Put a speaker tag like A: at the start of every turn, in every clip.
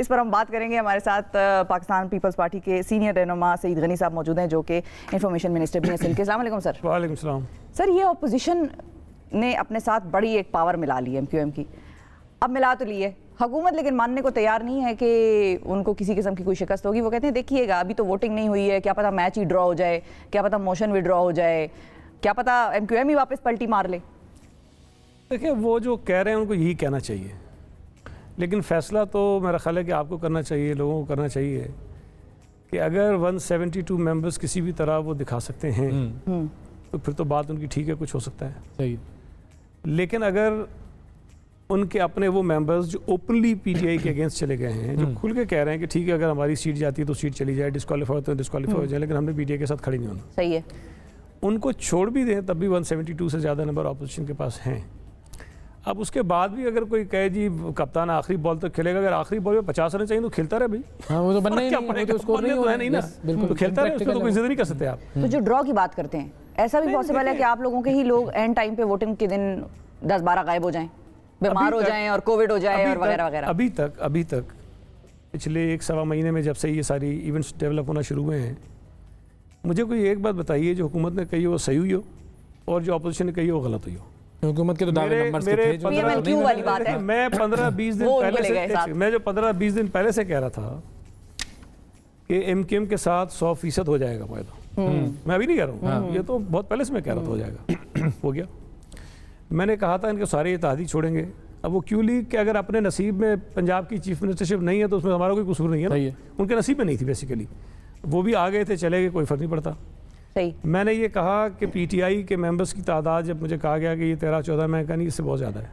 A: इस पर हम बात करेंगे। हमारे साथ पाकिस्तान पीपल्स पार्टी के सीनियर रहनुमा सईद गनी साहब मौजूद हैं, जो कि इंफॉर्मेशन मिनिस्टर भी हैं सिंध के। अस्सलाम वालेकुम सर।
B: वालेकुम सलाम।
A: सर, ये अपोजिशन ने अपने साथ बड़ी एक पावर मिला ली MQM की। अब मिला तो ली है हुकूमत, लेकिन मानने को तैयार नहीं है कि उनको किसी किस्म की कोई शिकस्त होगी। वो कहते हैं देखिएगा अभी तो वोटिंग नहीं हुई है, क्या पता मैच ही ड्रॉ हो जाए, क्या पता मोशन विड्रॉ हो जाए, क्या पता MQM ही वापस पलटी मार ले।
B: देखिए, वो जो कह रहे हैं उनको यही कहना चाहिए, लेकिन फ़ैसला तो मेरा ख्याल है कि आपको करना चाहिए, लोगों को करना चाहिए कि अगर 172 मेंबर्स किसी भी तरह वो दिखा सकते हैं तो फिर तो बात उनकी ठीक है, कुछ हो सकता है
C: सही।
B: लेकिन अगर उनके अपने वो मेंबर्स जो ओपनली PTI के अगेंस्ट चले गए हैं, जो खुल के कह रहे हैं कि ठीक है अगर हमारी सीट जाती है तो सीट चली जाए, डिस्क्वालीफाई होते हैं डिस्क्वालीफाई हो जाए, लेकिन हमने PTI के साथ खड़ी नहीं होना।
A: सही है।
B: उनको छोड़ भी दें तब भी 172 से ज़्यादा नंबर अपोजिशन के पास हैं। अब उसके बाद भी अगर कोई कहे जी कप्तान आखिरी बॉल तक खेलेगा, अगर आखिरी बॉल में 50 रन चाहिए तो खेलता रहे भाई।
C: हाँ, वो तो बनना ही नहीं, वो तो स्कोर नहीं
B: है नहीं ना, तो खेलता रहे, उसको तो कोई जिद नहीं कर सकते आप।
A: तो जो ड्रॉ की बात करते हैं, ऐसा भी पॉसिबल है कि आप लोगों के ही लोग एंड टाइम पे वोटिंग के दिन 10-12 गायब हो जाएं, बीमार हो जाएं और कोविड हो जाए और वगैरह वगैरह।
B: अभी तक पिछले 1-1.25 महीने में जब से ये सारी इवेंट्स डेवलप होना शुरू हुए हैं, मुझे कोई एक बात बताइए जो हुकूमत ने कही वो सही हुई हो और जो अपोजिशन ने कही वो गलत हुई हो।
C: हुकूमत के तो दावे नंबर्स के थे जो
A: PMLQ वाली बात है।
B: मैं 15-20 दिन पहले से मैं जो 15-20 दिन पहले से कह रहा था कि MQM के साथ 100% हो जाएगा फायदा। मैं अभी नहीं कह रहा हूँ, ये तो बहुत पहले से मैं कह रहा था हो जाएगा। हो गया। मैंने कहा था इनके सारे इत्तेहादी छोड़ेंगे। अब वो क्यों ली कि अगर अपने नसीब में पंजाब की चीफ मिनिस्टरशिप नहीं है तो उसमें हमारा कोई कसूर नहीं है ना, उनके नसीब में नहीं थी बेसिकली। वो भी आ गए थे, चले गए, कोई फर्क नहीं पड़ता।
A: सही।
B: मैंने ये कहा कि PTI के मेंबर्स की तादाद जब मुझे कहा गया कि ये 13-14, मैं कहा नहीं इससे बहुत ज़्यादा है,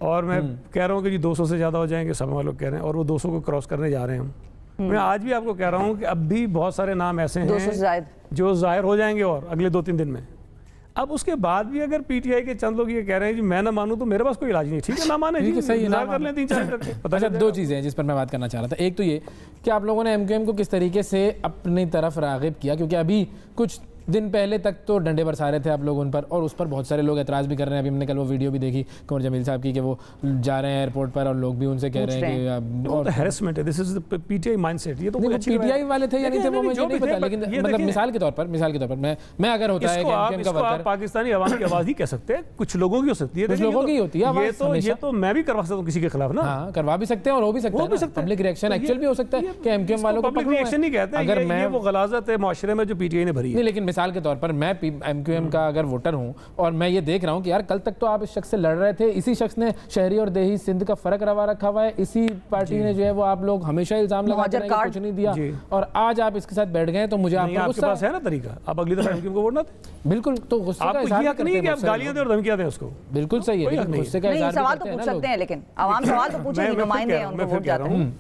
B: और मैं कह रहा हूँ कि जी 200 से ज़्यादा हो जाएंगे, सब वाले लोग कह रहे हैं, और वो 200 को क्रॉस करने जा रहे हैं हम। मैं आज भी आपको कह रहा हूँ कि अब भी बहुत सारे नाम ऐसे हैं जो ज़ाहिर हो जाएंगे और अगले 2-3 दिन में। अब उसके बाद भी अगर PTI के चंद लोग ये कह रहे हैं जी मैं ना मानूं तो मेरे पास कोई इलाज नहीं, ठीक है ना माने जी,
C: सही है,
B: कर लें 3-4 करके।
C: अच्छा, दो चीज़ें हैं जिस पर मैं बात करना चाह रहा था। एक तो ये कि आप लोगों ने MQM को किस तरीके से अपनी तरफ राग़िब किया, क्योंकि अभी कुछ दिन पहले तक तो डंडे बरसा रहे थे आप लोग उन पर, और उस पर बहुत सारे लोग एतराज़ भी कर रहे हैं। अभी हमने कल वो वीडियो भी देखी कुंवर जमील साहब की कि वो जा रहे हैं एयरपोर्ट पर और लोग भी उनसे कह रहे हैं कि और
B: हैरेसमेंट है, this is the PTI mindset. ये तो
C: PTI वाले थे या नहीं थे वो मुझे नहीं पता, लेकिन मतलब मिसाल के तौर पर मैं अगर होता है कि MQM का वर्कर,
B: पाकिस्तानी आवाम की आवाज़ ही कह सकते हैं, कुछ लोगों की हो सकती है,
C: कुछ लोगों की होती है।
B: ये तो मैं भी करवा सकता हूँ किसी के खिलाफ ना।
C: हाँ, करवा भी सकते हैं और हो भी सकता है, पब्लिक रिएक्शन एक्चुअल भी हो सकता है कि MQM वालों को
B: पब्लिक रिएक्शन नहीं कहते, अगर मैं वो गलाजत है माशरे में जो PTI ने भरी है।
C: लेकिन मिसाल के तौर पर मैं MQM का अगर वोटर हूं और मैं ये देख रहा हूं कि यार कल तक तो आप इस शख्स से लड़ रहे थे, इसी शख्स ने शहरी और देही सिंध का फर्क रवा रखा हुआ है, इसी पार्टी ने जो है वो आप लोग हमेशा इल्जाम लगाते हैं कि कुछ नहीं दिया, और आज आप इसके साथ बैठ गए तो मुझे आपके पास है
B: ना तरीका, आप अगली दफा MQM को वोट ना दें।
C: बिल्कुल, तो गुस्से का इजहार
B: नहीं है कि आप गालियां दें और धमकियां दें उसको,
C: बिल्कुल सही है, गुस्से का इजहार
A: सवाल तो पूछ सकते हैं, लेकिन आवाम सवाल तो पूछेगी, नुमाइंदे हैं उनको वोट जाते हैं,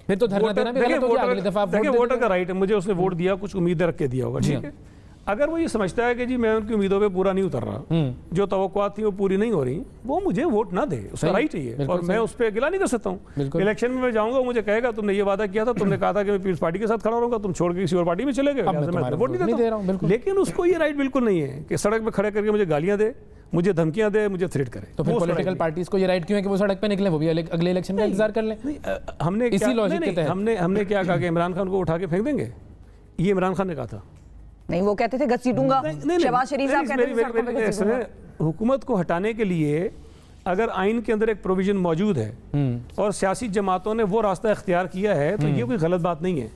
C: फिर तो धरना देना भी गलत हो गया। अगली दफा
B: वोटर का राइट है, मुझे उसने वोट दिया, कुछ उम्मीदें रख के दिया होगा, ठीक है। अगर वो ये समझता है कि जी मैं उनकी उम्मीदों पे पूरा नहीं उतर रहा, जो तवक्कुआत थी वो पूरी नहीं हो रही, वो मुझे वोट ना दे, उसका राइट ही है, और मैं उस पर गिला नहीं कर सकता हूँ। इलेक्शन में मैं जाऊंगा, मुझे कहेगा तुमने ये वादा किया था, तुमने कहा था कि मैं पीपल्स पार्टी के साथ खड़ा रहूंगा, तुम छोड़ के किसी और पार्टी में चले गए, वोट नहीं दे रहा हूँ। लेकिन उसको ये राइट बिल्कुल नहीं है कि सड़क पर खड़े करके मुझे गालियां दे, मुझे धमकियां दे, मुझे थ्रेट करे।
C: तो फिर पॉलिटिकल पार्टीज को ये राइट क्यों है कि वो सड़क पे निकले, वो भी अगले इलेक्शन का इंतजार कर लें?
B: हमने
C: इसी लॉजिक के तहत
B: हमने क्या कहा कि इमरान खान को उठा के फेंक देंगे, ये इमरान खान ने कहा था।
A: नहीं, वो कहते थे घसीटूंगा, शहबाज शरीफ साहब कहते थे
B: हुकूमत को हटाने के लिए अगर आइन के अंदर एक प्रोविजन मौजूद है और सियासी जमातों ने वो रास्ता इख्तियार किया है तो ये कोई गलत बात नहीं है।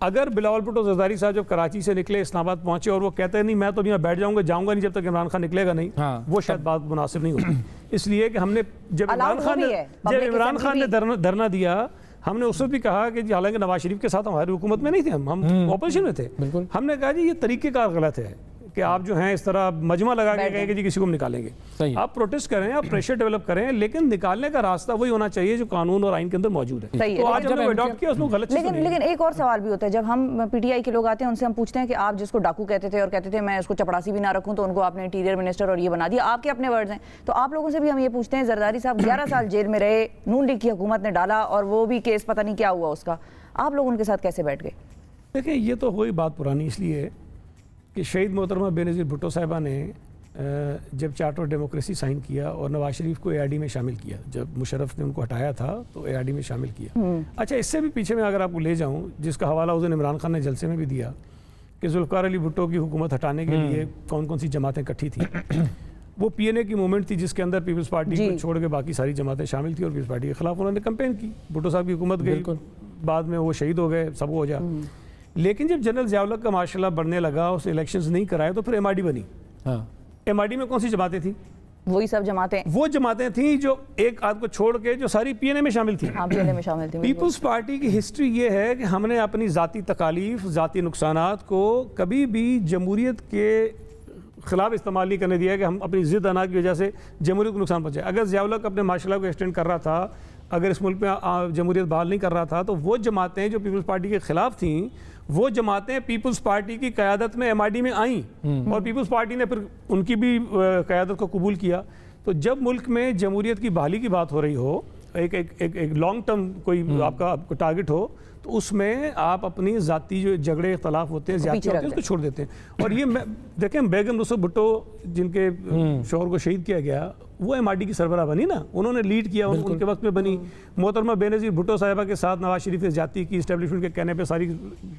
B: अगर बिलावल भुट्टो जरदारी साहब जब कराची से निकले, इस्लामाबाद पहुंचे और वो कहते हैं नहीं मैं तो यहाँ बैठ जाऊंगा नहीं जब तक इमरान खान निकलेगा नहीं, वो शायद बात मुनासिब नहीं होती। इसलिए कि हमने जब इमरान खान ने धरना दिया, हमने उस वक्त भी कहा कि हालांकि नवाज शरीफ के साथ हमारी हुकूमत में नहीं थे, हम ऑपोजिशन में थे, हमने कहा जी ये तरीक़ेकार गलत है कि आप जो हैं इस तरह मजमा लगा के कहेंगे जी किसी को हम निकालेंगे। आप प्रोटेस्ट करें, आप प्रेशर डेवलप करें, लेकिन निकालने का रास्ता वही होना चाहिए जो कानून और आइन के अंदर मौजूद है। तो आज हमने अडॉप्ट किया, उसमें गलत।
A: लेकिन एक और सवाल भी होता है, जब हम PTI के लोग आते हैं उनसे हम पूछते हैं कि आप जिसको डाकू कहते थे और कहते थे मैं उसको चपरासी भी ना रखूं तो उनको आपने इंटीरियर मिनिस्टर और ये बना दिया, आपके अपने वर्ड्स हैं, तो आप लोगों से भी हम ये पूछते हैं, जरदारी साहब 11 साल जेल में रहे, नून लीग की हुकूमत ने डाला और वो भी केस पता नहीं क्या हुआ उसका, आप लोग उनके साथ कैसे बैठ गए?
B: देखिए, ये तो वही बात पुरानी इसलिए कि शहीद मोहतरमा बेनज़ीर भुट्टो साहिबा ने जब चार्टर ऑफ डेमोक्रेसी साइन किया और नवाज शरीफ को एआईडी में शामिल किया, जब मुशर्रफ ने उनको हटाया था तो एआईडी में शामिल किया। अच्छा, इससे भी पीछे में अगर आपको ले जाऊं, जिसका हवाला उस दिन इमरान खान ने जलसे में भी दिया कि जुल्फ़िकार अली भुट्टो की हुकूमत हटाने के लिए कौन कौन सी जमातें इकट्ठी थी। वो पीएनए की मूवमेंट थी जिसके अंदर पीपल्स पार्टी को छोड़ के बाकी सारी जमातें शामिल थी और पीपल्स पार्टी के खिलाफ उन्होंने कैंपेन की। भुट्टो साहब की हुकूमत गई, बाद में वो शहीद हो गए, सब हो जा। लेकिन जब जनरल ज़िया-उल-हक का माशाल्लाह बढ़ने लगा, उसने इलेक्शंस नहीं कराए, तो फिर एमआईडी बनी। एमआईडी में कौन सी जमातें थी?
A: वही सब जमातें,
B: वो जमातें थी जो एक आध को छोड़ के जो सारी पीएनए में शामिल थी।
A: हाँ, पीएनए में शामिल थी।
B: पीपल्स पार्टी की हिस्ट्री ये है कि हमने अपनी ज़ाती तकालीफ, ज़ाती नुकसानात को कभी भी जमहूरियत के खिलाफ इस्तेमाल नहीं करने दिया कि हम अपनी ज़िद अना की वजह से जमहूरियत को नुकसान पहुंचाए। अगर ज़िया-उल-हक अपने माशाल्लाह को एक्सटेंड कर रहा था, अगर इस मुल्क में जमहूरियत बहाल नहीं कर रहा था, तो वो जमातें जो पीपल्स पार्टी के खिलाफ थीं, वो जमातें पीपल्स पार्टी की क़यादत में एमआईडी में आईं और पीपल्स पार्टी ने फिर उनकी भी क़यादत को कबूल किया। तो जब मुल्क में जमहूरियत की बहाली की बात हो रही हो, एक लॉन्ग टर्म कोई आपका टारगेट हो, तो उसमें आप अपनी ज़ाती जो झगड़े इख्तलाफ होते हैं, ज़्यादा होते हैं, उसको छोड़ देते हैं। और ये देखें, बेगम नुसरत भुट्टो जिनके शौहर को शहीद किया गया, वो एमआईडी की सरबराह बनी ना, उन्होंने लीड किया, उनके वक्त में बनी। मोहतरमा बेनज़ीर भुट्टो साहिबा के साथ नवाज शरीफ ने जाती की इस्टेब्लिशमेंट के कहने पे सारी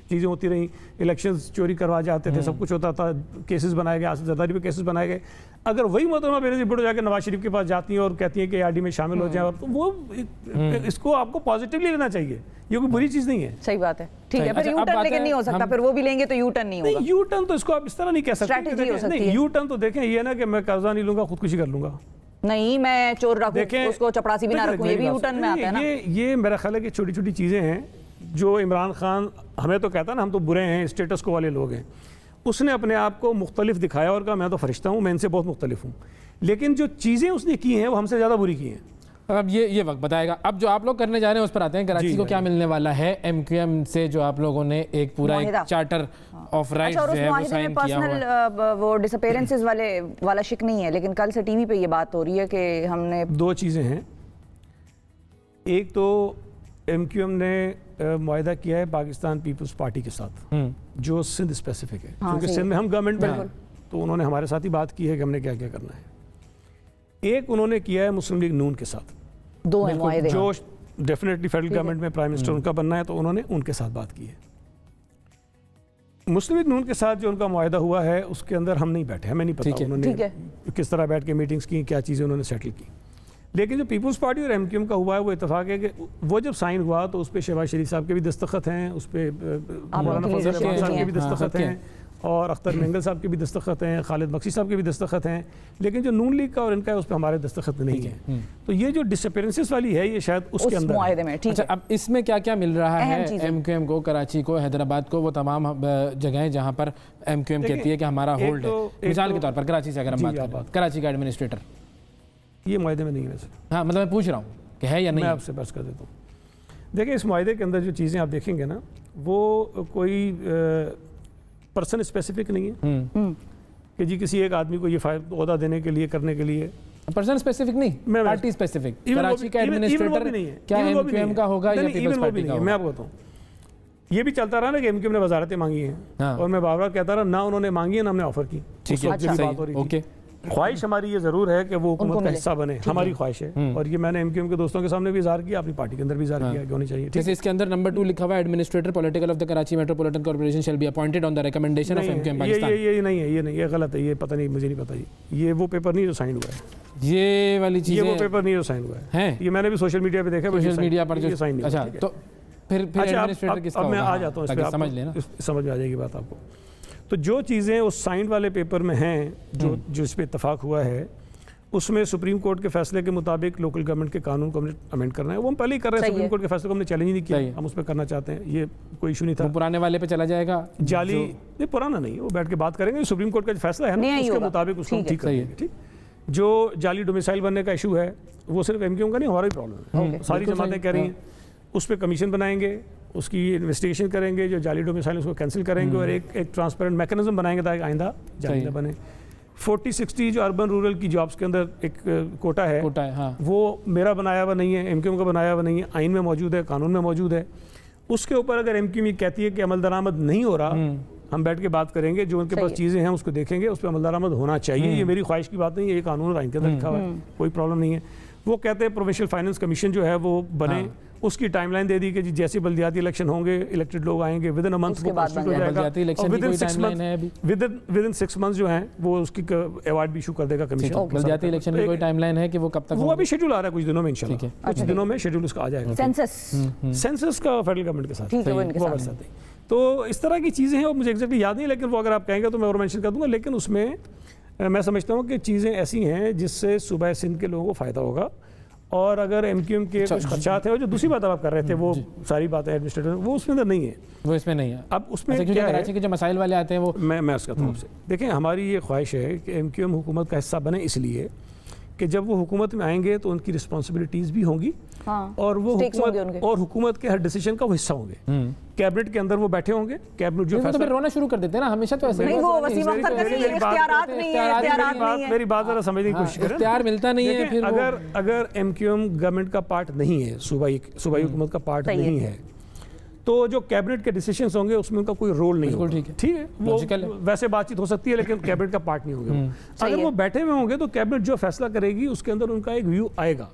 B: चीज़ें होती रहीं, इलेक्शंस चोरी करवा जाते थे, सब कुछ होता था, केसेस बनाए गए, आसिफ जरदारी पे केसेस बनाए गए। अगर वही मोहतरमा बेनज़ीर भुट्टो जाकर नवाज शरीफ के पास जाती हैं और कहती हैं कि एआईडी में शामिल हो जाए, तो वो इसको आपको पॉजिटिवली लेना चाहिए, ये कोई बुरी चीज़ नहीं है।
A: सही बात है, ठीक है। फिर यू टर्न लेकिन नहीं हो सकता, फिर वो भी लेंगे तो यू टर्न नहीं होगा।
B: यू टर्न तो इसको आप इस तरह नहीं कह सकते।
A: स्ट्रैटेजी हो सकती है।
B: यू टर्न तो देखें ये ना कि मैं कर्जा नहीं लूंगा, खुदकुशी कर लूंगा।
A: नहीं, मैं चोर रखूं, उसको चपरासी भी ना रखूं, ये भी यू टर्न में आता है ना।
B: ये मेरा ख्याल है कि छोटी छोटी चीज़ें हैं जो इमरान खान हमें तो कहता है ना, हम तो बुरे हैं, स्टेटस को वाले लोग हैं। उसने अपने आप को मुख्तलिफ दिखाया और कहा मैं तो फरिश्ता हूँ, मैं इनसे बहुत मुख्तलिफ हूँ। लेकिन जो चीज़ें उसने की हैं वो हमसे ज़्यादा बुरी की हैं।
C: अब ये वक्त बताएगा। अब जो आप लोग करने जा रहे हैं उस पर आते हैं। कराची को क्या मिलने वाला है एमक्यूएम से, जो आप लोगों ने एक पूरा एक चार्टर ऑफ राइट्स जो है वो साइन किया हुआ है।
A: वो डिसअपीयरेंसेस वाला शिक नहीं है, लेकिन कल से टीवी पे ये बात हो रही है कि हमने
B: दो चीज़ें हैं। एक तो एमक्यूएम ने मुआहदा किया है पाकिस्तान पीपल्स पार्टी के साथ, जो सिंध स्पेसिफिक है, क्योंकि सिंध में हम गवर्नमेंट में हैं, तो उन्होंने हमारे साथ ही बात की है कि हमने क्या क्या करना है। एक उन्होंने किया है मुस्लिम लीग नून के साथ,
A: दो हैं मुआहदे,
B: जो डेफिनेटली फेडरल गवर्नमेंट में प्राइम मिनिस्टर उनका बनना है, तो उन्होंने उनके साथ बात की है। मुस्लिम लीग नून के साथ जो उनका मुआहदा हुआ है उसके अंदर हम नहीं बैठे, हमें नहीं पता उन्होंने किस तरह बैठ के मीटिंग्स की, क्या चीज़ें उन्होंने सेटल की। लेकिन जो पीपल्स पार्टी और एमक्यूएम का हुआ है वो इत्तेफाक है कि वो जब साइन हुआ तो उस पर शहबाज शरीफ साहब के भी दस्तखत हैं, उस पर मौलाना फजल रहमान साहब के भी दस्तखत हैं, और अख्तर मेंगल साहब के भी दस्तखत हैं, खालिद बख्शी साहब के भी दस्तखत हैं। लेकिन जो नून लीग का और इनका है उस पर हमारे दस्तखत नहीं है। तो ये जो डिसअपीयरेंसेस वाली है ये शायद उसके अंदर
A: मुआहदे में। ठीक
C: है। अब इसमें क्या क्या मिल रहा है एमक्यूएम को, कराची को, हैदराबाद को, वो तमाम जगहें जहाँ पर एमक्यूएम कहती है कि हमारा होल्ड है। मिसाल के तौर पर कराची से अगर हम बात करें, कराची का एडमिनिस्ट्रेटर
B: ये मुआहदे में नहीं है वैसे।
C: हाँ, मतलब मैं पूछ रहा हूँ कि है या नहीं।
B: मैं आपसे बस कर देता हूँ। देखिए, इस मुआहदे के अंदर जो चीज़ें आप देखेंगे ना, वो कोई पर्सन स्पेसिफिक नहीं है कि जी किसी एक आदमी को ये ओहदा देने के लिए, करने के लिए।
C: पर्सन स्पेसिफिक नहीं, पार्टी स्पेसिफिक। कराची का एडमिनिस्ट्रेटर क्या एमक्यूएम का होगा या पीपल्स पार्टी का होगा?
B: मैं आपको बताऊँ, ये भी चलता रहा ना कि एमक्यूएम ने वजारतें मांगी हैं, और मैं बार बार कहता रहा ना उन्होंने मांगी है ना हमने ऑफर की।
C: ठीक है, ओके।
B: ख्वाहिश हमारी ये ज़रूर है कि वो हुकूमत का हिस्सा बने, हमारी ख्वाहिश है, और ये मैंने एमक्यूएम के दोस्तों के सामने भी इज़हार किया, अपनी पार्टी के अंदर भी इज़हार किया कि होनी चाहिए।
C: जैसे इसके अंदर नंबर 2 लिखा हुआ है, administrator political of the Karachi metropolitan corporation shall be appointed on the recommendation of MQM Pakistan.
B: ये नहीं है, ये नहीं, ये गलत है, ये पता नहीं, मुझे नहीं पता। ये वो पेपर नहीं जो साइन हुआ है,
C: ये वाली चीज़,
B: ये वो पेपर नहीं जो साइन हुआ है। ये मैंने भी सोशल मीडिया पे देखा,
C: सोशल मीडिया पर जो
B: साइन।
C: अच्छा, तो फिर एडमिनिस्ट्रेटर किसका होगा?
B: मैं आ जाता हूँ,
C: समझ लेना,
B: समझ में आ जाएगी बात आपको। तो जो चीज़ें उस साइन वाले पेपर में हैं, जो इस पर इत्तफाक हुआ है, उसमें सुप्रीम कोर्ट के फैसले के मुताबिक लोकल गवर्नमेंट के कानून को हमने अमेंड करना है। वो हम पहले ही कर रहे हैं, सुप्रीम कोर्ट के फैसले को हमने चैलेंज नहीं किया, हम उस पर करना चाहते हैं, ये कोई इशू नहीं था।
C: पुराने वाले पे चला जाएगा,
B: जाली नहीं, पुराना नहीं, वो बैठ के बात करेंगे, सुप्रीम कोर्ट का जो फैसला है ना उसके मुताबिक उसको ठीक करेंगे। ठीक, जो जाली डोमिसाइल बनने का इशू है वो सिर्फ एमक्यूएम का नहीं, हमारा ही प्रॉब्लम है। सारी जमातें कह रही हैं, उस पर कमीशन बनाएंगे, उसकी इन्वेस्टिगेशन करेंगे, जो जाली डोमिसाइल उसको कैंसिल करेंगे, और एक ट्रांसपेरेंट मैकेनिज्म बनाएंगे ताकि आइंदा जाली न बने। 40-60 जो अर्बन रूरल की जॉब्स के अंदर एक कोटा है,
C: हाँ।
B: वो मेरा बनाया हुआ नहीं है, एमक्यूएम का बनाया हुआ नहीं है, आइन में मौजूद है, कानून में मौजूद है। उसके ऊपर अगर एमक्यूएम कहती है कि अमल दरामद नहीं हो रहा, हम बैठ के बात करेंगे, जो उनके पास चीज़ें हैं उसको देखेंगे, उस पर अमलदरामद होना चाहिए। ये मेरी ख्वाहिश की बात नहीं है, ये कानून और आइन के अंदर लिखा हुआ है, कोई प्रॉब्लम नहीं है। वो कहते हैं प्रोविंशियल फाइनेंस कमीशन जो है वो बने, उसकी टाइमलाइन दे दी कि जी जैसे बल्दियाती इलेक्शन होंगे, इलेक्टेड लोग आएंगे, विद इन अ मंथ वो कॉन्स्टिट्यूट हो जाएगा, और विद इन 6 मंथ्स जो है वो उसकी अवार्ड भी इशू कर देगा कमीशन।
C: बल्दियाती इलेक्शन की कोई टाइमलाइन है कि वो कब तक?
B: वो अभी शेड्यूल आ रहा है कुछ दिनों में इंशाल्लाह, कुछ दिनों में शेड्यूल उसका आ जाएगा। सेंसस का फेडरल गवर्नमेंट के साथ, वो हमारे साथ है। तो इस तरह की चीज़ें हैं, वो मुझे एग्जैक्टली याद नहीं, लेकिन वो अगर आप कहेंगे तो मैं और मेंशन कर दूंगा। लेकिन उसमें मैं समझता हूँ कि चीज़ें ऐसी हैं जिससे सूबा सिंध के लोगों को फ़ायदा होगा। और अगर एमक्यूएम के कुछ खर्चात हैं, और जो दूसरी बात आप कर रहे थे वो सारी बातें एडमिनिस्ट्रेटर, वो उसमें अंदर नहीं है, वो इसमें नहीं है। अब उसमें क्या है,
C: कराची के जो मसाइल वाले आते हैं वो
B: मैं उसका तरफ से देखें, हमारी ये ख्वाहिश है कि एमक्यूएम हुकूमत का हिस्सा बने, इसलिए कि जब वो हुकूमत में आएंगे तो उनकी रिस्पॉन्सिबिलिटीज़ भी होंगी, और वो हुकूमत के हर डिसीजन का वो हिस्सा होंगे। कैबिनेट के अंदर वो बैठे होंगे, कैबिनेट जो फैसला,
C: तो फिर रोना शुरू कर देते हैं ना हमेशा, तो ऐसे
A: नहीं, वो वसीम अख्तर का नहीं है, इख्तियारात नहीं है,
B: मेरी बात जरा समझने की कोशिश करें।
C: इख्तियार मिलता नहीं है। फिर
B: अगर एमक्यूएम गवर्नमेंट का पार्ट नहीं है, सूबाई हुकूमत का पार्ट नहीं है, तो जो कैबिनेट के डिसीजंस होंगे उसमें उनका कोई रोल नहीं होगा। ठीक है, वो वैसे बातचीत हो सकती है, लेकिन कैबिनेट का पार्ट नहीं होंगे। अगर वो बैठे हुए होंगे तो कैबिनेट जो फैसला करेगी उसके अंदर उनका एक व्यू आएगा,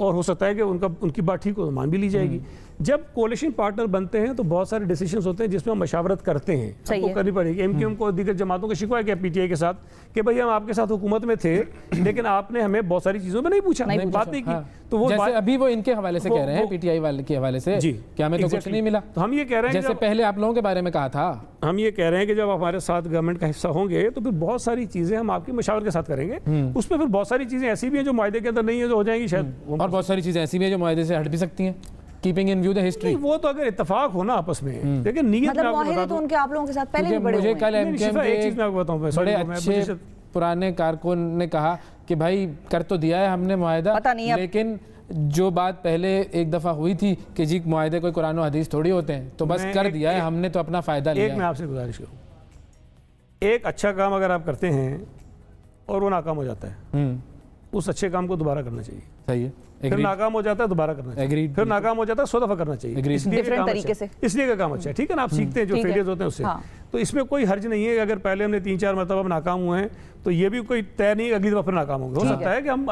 B: और हो सकता है कि उनकी बात ठीक हो, मान भी ली जाएगी। जब कोalition पार्टनर बनते हैं तो बहुत सारे डिसीजंस होते हैं जिसमें हम मशावरत करते हैं, आपको करनी पड़ेगी। एमक्यूएम को दीगर जमातों का शिकवा है क्या पीटीआई के साथ कि भाई हम आपके साथ हुकूमत में थे, लेकिन आपने हमें बहुत सारी चीज़ों में नहीं पूछा, बात नहीं की। तो वो
C: जैसे अभी वो इनके हवाले से कह रहे हैं, पीटीआई वाले के हवाले से, कि हमें तो कुछ नहीं मिला।
B: तो हम ये कह रहे हैं,
C: जैसे पहले आप लोगों के बारे में कहा था,
B: हम ये कह रहे हैं कि जब हमारे साथ गवर्नमेंट का हिस्सा होंगे तो फिर बहुत सारी चीज़ें हम आपकी मशावरत के साथ करेंगे। उसमें फिर बहुत सारी चीज़ें ऐसी भी हैं जो मुआहदे के अंदर नहीं है, जो हो जाएंगी शायद,
C: और बहुत सारी चीज़ें ऐसी भी हैं जो मुआहदे से हट भी सकती हैं, keeping in view the history.
B: वो तो अगर इत्तेफाक हो ना आपस में, लेकिन नीयत
A: मतलब मुआहदे तो उनके आप लोगों के साथ पहले भी बड़े हुए हैं।
C: मुझे कल एमक्यूएम के
B: एक चीज़ मैं आपको बताऊं,
C: बड़े अच्छे पुराने कारकुन ने कहा कि भाई कर तो दिया है हमने मुआहदा, लेकिन जो बात पहले एक दफ़ा हुई थी कि जी मुआहदे कोई कुरान और हदीस थोड़ी होते हैं, तो बस कर दिया है हमने, तो अपना फ़ायदा लिया।
B: एक मैं आपसे गुजारिश करूँ, एक अच्छा काम अगर आप करते हैं और वो नाकाम हो जाता है, उस अच्छे काम को दोबारा करना चाहिए।
C: सही है।
B: फिर नाकाम हो जाता है दोबारा करना चाहिए, फिर नाकाम हो जाता है 100 दफ़ा करना चाहिए, इसलिए का काम अच्छा है। ठीक है ना, आप सीखते हैं जो फेलियर्स होते हैं उससे। तो इसमें कोई हर्ज नहीं है। अगर पहले हमने 3-4 मरतबा नाकाम हुए हैं तो ये भी कोई तय नहीं अगली दफ़ा फिर नाकाम होंगे। हो सकता है कि हम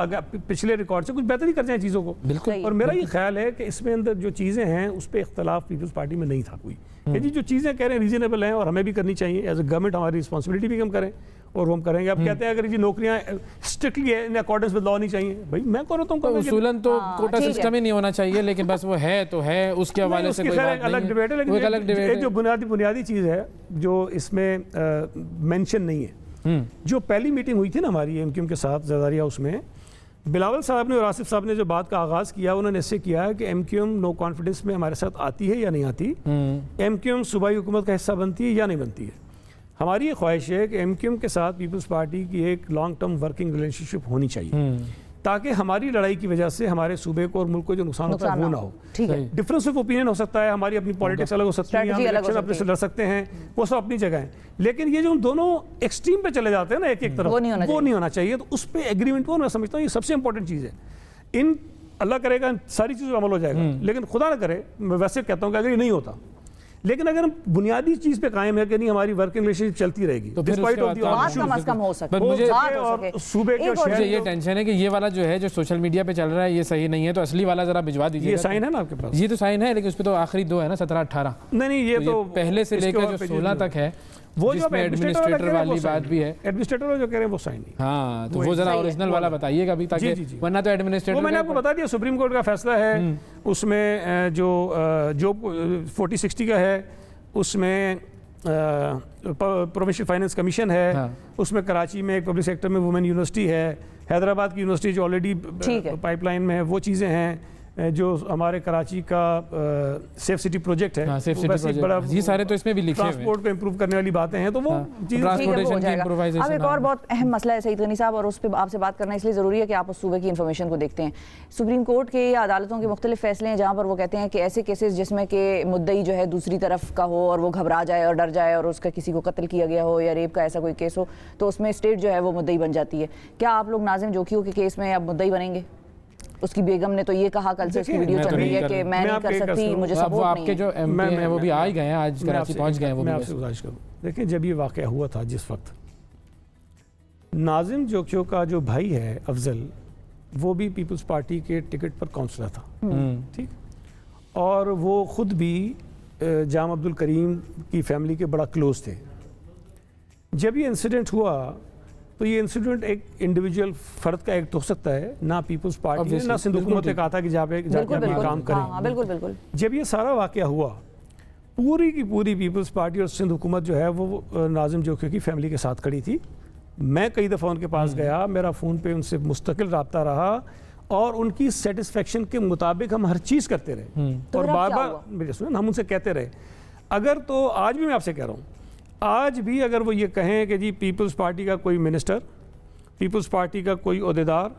B: पिछले रिकॉर्ड से कुछ बेहतरी कर जाएं चीज़ों को। बिल्कुल। और मेरा ये ख्याल है कि इसमें अंदर जो चीज़ें हैं उस पर इख्तलाफ पीपल्स पार्टी में नहीं था कोई, कि जी जो चीज़ें कह रहे हैं रीजनेबल हैं और हमें भी करनी चाहिए, एज ए गवर्नमेंट हमारी रिस्पॉन्सिबिलिटी भी हम करें और वो हम करेंगे। अब कहते हैं अगर ये नौकरियां strictly in accordance with law नहीं चाहिए, भाई मैं कह रहा हूँ
C: उसूलन तो कोटा सिस्टम ही नहीं होना चाहिए, लेकिन बस वो है तो है, उसके हवाले से कोई बात नहीं है,
B: अलग डिबेट है। लेकिन जो बुनियादी चीज़ है जो इसमें मेंशन नहीं है, जो पहली मीटिंग हुई थी ना हमारी एमक्यूएम के साथ ज़रदारिया, उसमें बिलावल साहब ने और आसिफ साहब ने जो बात का आगाज़ किया, उन्होंने इससे किया है कि एमक्यूएम नो कॉन्फिडेंस में हमारे साथ आती है या नहीं आती, एमक्यूएम सूबाई हुकूमत का हिस्सा बनती है या नहीं बनती है। हमारी ये ख्वाहिश है कि एमक्यूएम के साथ पीपल्स पार्टी की एक लॉन्ग टर्म वर्किंग रिलेशनशिप होनी चाहिए, ताकि हमारी लड़ाई की वजह से हमारे सूबे को और मुल्क को जो नुकसान होता है वो ना हो। डिफरेंस ऑफ ओपिनियन हो सकता है, हमारी अपनी पॉलिटिक्स अलग हो सकती है, हम इलेक्शन अपने से लड़ सकते हैं, वो सब अपनी जगह है, लेकिन ये जो दोनों एक्सट्रीम पे चले जाते हैं ना एक तरफ, वो नहीं होना चाहिए। तो उस पर एग्रीमेंट को मैं समझता हूँ ये सबसे इंपॉर्टेंट चीज़ है। इन अल्लाह करेगा सारी चीज़ों अमल हो जाएगा, लेकिन खुदा ना करे, मैं वैसे कहता हूँ कि अगर ये नहीं होता, लेकिन अगर हम बुनियादी चीज पे कायम है कि नहीं हमारी वर्किंग रिलेशनशिप चलती रहेगी,
A: तो फिर कम हो सकता है।
C: मुझे सूबे के ये टेंशन है कि ये वाला जो है जो सोशल मीडिया पे चल रहा है ये सही नहीं है, तो असली वाला जरा भिजवा दीजिए।
B: ये साइन है ना आपके पास?
C: ये तो साइन है, लेकिन उस पर तो आखिरी 2 है ना, 17-18।
B: नहीं, ये तो
C: पहले से लेकर जो 16 तक है, वो जो एडमिनिस्ट्रेटर वाली बात भी है,
B: एडमिनिस्ट्रेटर जो कह रहे हैं वो साइन नहीं।
C: हाँ, तो वो जरा ओरिजिनल वाला बताइएगा अभी, ताकि वरना तो एडमिनिस्ट्रेटर,
B: वो मैंने आपको बता दिया सुप्रीम कोर्ट का फैसला है, उसमें जो 4060 का है, उसमें प्रोविंशियल फाइनेंस कमीशन है, उसमें कराची में एक पब्लिक सेक्टर में वुमेन यूनिवर्सिटी है, हैदराबाद की यूनिवर्सिटी जो ऑलरेडी पाइपलाइन में है, वो चीज़ें हैं, जो हमारे कराची का सेफ सिटी प्रोजेक्ट है,
C: सेफ सिटी प्रोजेक्ट, बड़ा ये सारे तो इसमें भी लिखे हुए हैं,
B: ट्रांसपोर्ट को इंप्रूव करने वाली बातें हैं, तो वो
A: ट्रांसपोर्टेशन की इंप्रूवाइजेशन। अब एक और बहुत अहम मसला है सईद गनी साहब, और उस पर आपसे बात करना इसलिए ज़रूरी है कि आप उस सूबे की इन्फॉर्मेशन को देखते हैं। सुप्रीम कोर्ट के या अदालतों के मुख्तलिफ फैसले हैं जहाँ पर वो कहते हैं कि ऐसे केसेस जिसमें कि मुद्दई जो है दूसरी तरफ का हो और वो घबरा जाए और डर जाए और उसका किसी को कत्ल किया गया हो या रेप का ऐसा कोई केस हो, तो उसमें स्टेट जो है वो मुद्दई बन जाती है। क्या आप लोग नाज़िम जोखियों के केस में अब मुद्दई बनेंगे? उसकी बेगम ने तो ये कहा कल से उसकी
B: देखिए,
A: वीडियो
C: मैं
A: चल
C: तो
A: रही
C: नहीं
A: है
C: कर
A: कि
C: रही।
A: मैं
B: मैं
A: नहीं
B: आपको
A: कर
B: एक
A: सकती,
B: कसम-
A: मुझे
C: अब वो
A: सपोर्ट
C: आपके
A: नहीं
C: जो
A: है।
C: एमपी हैं वो भी आ ही गए हैं, आज
B: मैं
C: कराची पहुंच गए हैं वो
B: मैं
C: भी
B: आपसे
C: वैसे।
B: गुजारिश करूँ, देखिए जब ये वाक़या हुआ था जिस वक्त नाजिम जोखियो का जो भाई है अफजल, वो भी पीपल्स पार्टी के टिकट पर काउंसलर था, ठीक, और वो ख़ुद भी जाम अब्दुल करीम की फैमिली के बड़ा क्लोज थे। जब ये इंसिडेंट हुआ तो ये इंसिडेंट एक इंडिविजुअल फ़र्द का एक्ट हो सकता है, ना पीपल्स पार्टी ने,
C: Obviously,
B: ना सिंध हुकूमत ने कहा था कि जाके
A: बिल्कुल
B: आप ये
A: बिल्कुल
B: काम करें।
A: हाँ, बिल्कुल बिल्कुल।
B: जब ये सारा वाक़या हुआ, पूरी की पूरी पीपल्स पार्टी और सिंध हुकूमत जो है वो नाजिम जोखियो की फैमिली के साथ खड़ी थी। मैं कई दफ़ा उनके पास गया, मेरा फ़ोन पे उनसे मुस्तकिल रब्ता रहा और उनकी सेटिस्फेक्शन के मुताबिक हम हर चीज़ करते रहे।
A: तो
B: और
A: फिर अब
B: बार
A: क्या
B: बार
A: हुआ?
B: मेरे सुने, हम उनसे कहते रहे, अगर तो आज भी मैं आपसे कह रहा हूँ, आज भी अगर वो ये कहें कि जी पीपल्स पार्टी का कोई मिनिस्टर, पीपल्स पार्टी का कोई ओहदेदार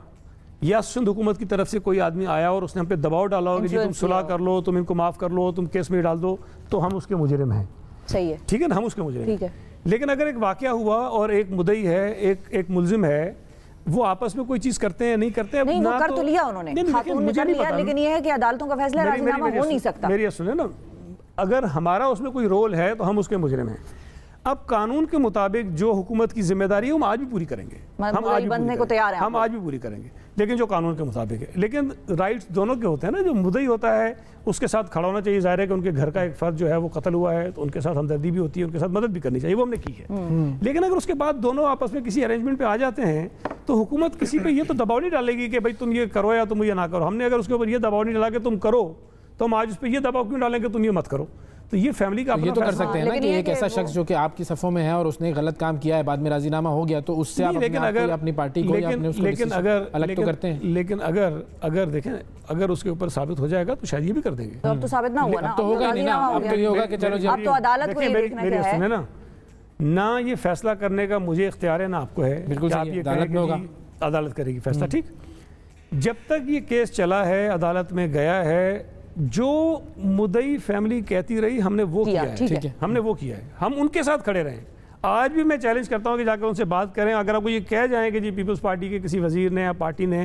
B: या सिंध हुकूमत की तरफ से कोई आदमी आया और उसने हम पे दबाव डाला हो कि जी तुम
A: Influence
B: सुलह
A: किया
B: कर लो, तुम इनको माफ़ कर लो, तुम केस में डाल दो, तो हम उसके मुजरिम हैं।
A: सही है,
B: ठीक है ना, हम उसके मुजरिम
A: ठीक है।
B: लेकिन अगर एक वाक़या हुआ और एक मुद्दई है, एक मुलजिम है, वो आपस में कोई चीज़ करते हैं नहीं करते हैं,
A: नहीं वो
B: ना
A: कर तो लिया उन्होंने,
B: नहीं,
A: खातून ने
B: मुझे
A: कर
B: नहीं
A: लिया,
B: पता।
A: लेकिन ये है कि अदालतों का फैसला राजीनामा हो नहीं सकता।
B: मेरी सुने ना, अगर हमारा उसमें कोई रोल है तो हम उसके मुजरिम हैं। अब कानून के मुताबिक जो हुकूमत की जिम्मेदारी है हम आज भी पूरी करेंगे, हम आज भी
A: बंधने
B: पूरी
A: को तैयार
B: करेंगे,
A: हैं
B: हम
A: आप
B: आज भी पूरी करेंगे, लेकिन जो कानून के मुताबिक है। लेकिन राइट्स दोनों के होते हैं ना, जो मुद्दई होता है उसके साथ खड़ा होना चाहिए। ज़ाहिर है कि उनके घर का एक फ़र्द जो है वो कत्ल हुआ है तो उनके साथ हमदर्दी भी होती है, उनके साथ मदद भी करनी चाहिए, वो हमने की है। लेकिन अगर उसके बाद दोनों आपस में किसी अरेंजमेंट पे आ जाते हैं तो हुकूमत किसी पे ये तो दबाव नहीं डालेगी कि भाई तुम ये करो या तुम ये ना करो। हमने अगर उसके ऊपर ये दबाव नहीं डाला कि तुम करो, तो हम आज उस पर ये दबाव क्यों डालें कि तुम ये मत करो। तो ये फैमिली का
C: ये
B: अपना
C: तो कर
B: फैसला
C: सकते हैं ना
A: लेकिन
C: कि
A: ये
C: एक
A: कि
C: ऐसा
A: वो-
C: शख्स जो कि आपकी सफ़ों में है और उसने गलत काम किया है, बाद में राजीनामा हो गया, तो उससे आप
B: नहीं,
C: अपने
B: लेकिन
C: आप को
B: अगर
C: या अपनी पार्टी को या अपने उसको
B: लेकिन
C: किसी से
B: अगर
C: अलग तो करते हैं।
B: लेकिन अगर देखें, अगर उसके ऊपर साबित हो जाएगा तो शायद ये भी कर देंगे।
A: तो अब तो साबित ना हुआ ना,
C: अब तो
A: अब
C: होगा ही नहीं ना,
A: राजीनामा हो
C: अब तो ये
A: गया।
C: होगा कि चलो जी
A: अब तो अदालत को ये
B: देखिए,
A: देखना
B: मेरी
A: क्या है।
B: सुने ना ये फैसला करने का मुझे इख्तियार है ना आपको है,
C: बिल्कुल
B: कि
C: सही
B: आप
C: है,
B: ये
C: अदालत
B: कहें कि
C: में होगा।
B: जी, अदालत करेगी फैसला, ठीक। जब तक ये केस चला है, अदालत में गया है, जो मुद्दई फैमिली कहती रही हमने वो
A: किया,
B: किया है,
A: ठीक
C: ठीक है।
B: हमने वो किया है, हम उनके साथ खड़े रहें। आज भी मैं चैलेंज करता हूं कि जाकर उनसे बात करें। अगर आपको ये कह जाएं कि जी पीपल्स पार्टी के किसी वजीर ने या पार्टी ने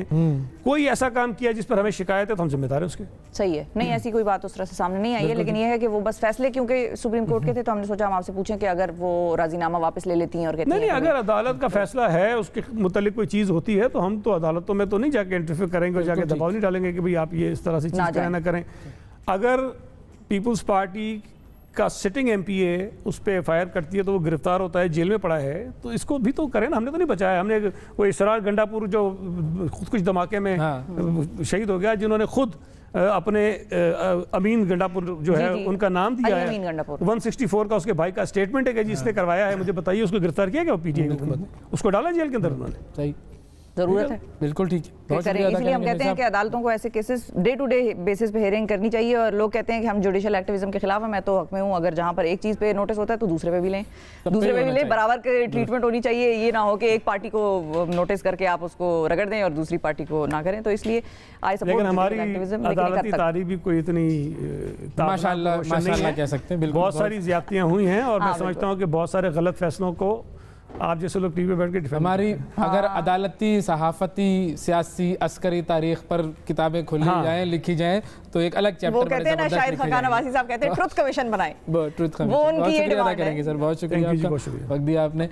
B: कोई ऐसा काम किया जिस पर हमें शिकायत है तो हम जिम्मेदार हैं उसके।
A: सही है, नहीं ऐसी कोई बात उस तरह से सामने नहीं आई है, लेकिन ये है कि वो बस फैसले क्योंकि सुप्रीम कोर्ट के थे तो हमने सोचा हम आपसे पूछें कि अगर वो राजीनामा वापस ले लेती हैं और कहती
B: नहीं
A: हैं
B: नहीं,
A: कि
B: अगर अदालत का फैसला है, उसके मुतालिक कोई चीज़ होती है तो हम तो अदालतों में तो नहीं जाके इंटरफेयर करेंगे और जाके दबाव नहीं डालेंगे कि भाई आप ये इस तरह से
A: ना
B: चीज़ करें ना करें। अगर पीपल्स पार्टी का सिटिंग एमपीए उस पर FIR करती है तो वो गिरफ्तार होता है, जेल में पड़ा है, तो इसको भी तो करें ना। हमने तो नहीं बचाया, हमने वो इसरार गंडापुर जो खुद कुछ धमाके में शहीद हो गया, जिन्होंने खुद अपने अमीन गंडापुर जो
A: जी,
B: है
A: जी।
B: उनका नाम दिया
A: अली
B: है,
A: अमीन गंडापुर।
B: 164 का उसके भाई का स्टेटमेंट है कि जिसने करवाया है, मुझे बताइए उसको गिरफ्तार किया क्या पीटीआई हुकूमत ने? उसको डाला जेल के अंदर उन्होंने।
C: सही,
A: जरूरत है
C: बिल्कुल ठीक है, बहुत
A: करें।
C: शुक्रिया अदा
A: इसलिए हम
C: करेंगे
A: कहते हैं कि अदालतों को ऐसे cases day to day basis पे हेयरिंग करनी चाहिए। और लोग कहते हैं कि हम जुडिशियल एक्टिविज्म के खिलाफ हैं, मैं तो हक में हूँ। अगर जहाँ पर एक चीज़ पे नोटिस होता है तो दूसरे पे भी लें, दूसरे पे भी लें, बराबर के ट्रीटमेंट होनी चाहिए। ये ना हो कि एक पार्टी को नोटिस करके आप उसको रगड़ दें और दूसरी पार्टी को ना करें। तो इसलिए आई सपोर्ट
B: लेकिन हमारी
A: एक्टिविज्म,
B: अदालती तारीफ भी कोई इतनी
C: माशाल्लाह माशाल्लाह कह सकते हैं, बिल्कुल
B: बहुत सारी ज्यादतियाँ हुई हैं और मैं
A: हाँ,
B: समझता हूँ कि बहुत सारे गलत फैसलों को आप जैसे लोग टीवी पे बैठ के डिफेंड
C: हमारी अगर अदालती, सहाफती, सियासी, अस्करी तारीख पर किताबें खुली जाएं, लिखी जाएं तो एक अलग चैप्टर
A: वो कहते हैं ना, शायद खकान नवाज़ी साहब कहते हैं ट्रुथ कमिशन बनाएं,
C: ट्रुथ
A: वो उनकी ये
C: शुक्रिया अदा
A: डिमांड है।
C: करेंगे सर, बहुत शुक्रिया
B: Thank you जी,
C: आपका,
B: बहुत शुक्रिया।
C: वक्त दिया आपने।